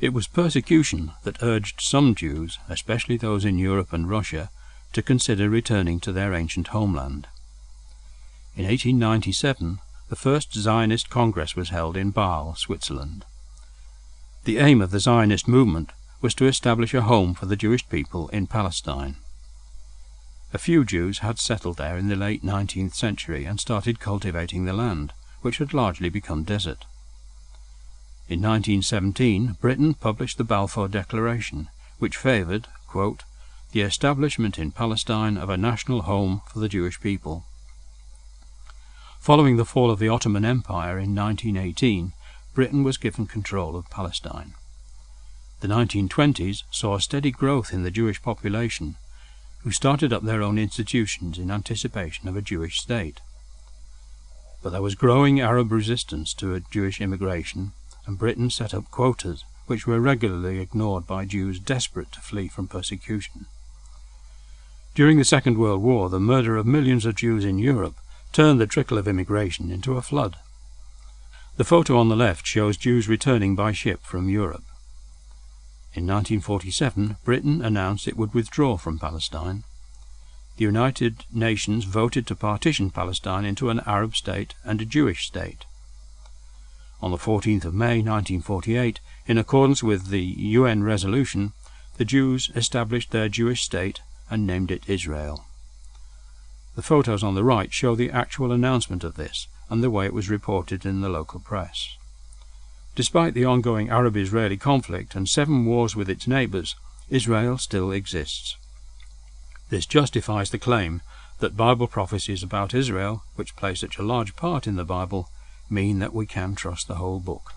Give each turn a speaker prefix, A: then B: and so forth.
A: It was persecution that urged some Jews, especially those in Europe and Russia, to consider returning to their ancient homeland. In 1897, the first Zionist Congress was held in Basel, Switzerland. The aim of the Zionist movement was to establish a home for the Jewish people in Palestine. A few Jews had settled there in the late 19th century and started cultivating the land, which had largely become desert. In 1917, Britain published the Balfour Declaration, which favoured, quote, the establishment in Palestine of a national home for the Jewish people. Following the fall of the Ottoman Empire in 1918, Britain was given control of Palestine. The 1920s saw a steady growth in the Jewish population, who started up their own institutions in anticipation of a Jewish state. But there was growing Arab resistance to Jewish immigration, and Britain set up quotas which were regularly ignored by Jews desperate to flee from persecution. During the Second World War, the murder of millions of Jews in Europe turned the trickle of immigration into a flood. The photo on the left shows Jews returning by ship from Europe. In 1947, Britain announced it would withdraw from Palestine. The United Nations voted to partition Palestine into an Arab state and a Jewish state. On the 14th of May 1948, in accordance with the UN resolution, the Jews established their Jewish state and named it Israel. The photos on the right show the actual announcement of this and the way it was reported in the local press. Despite the ongoing Arab-Israeli conflict and 7 wars with its neighbours, Israel still exists. This justifies the claim that Bible prophecies about Israel, which play such a large part in the Bible, mean that we can trust the whole book.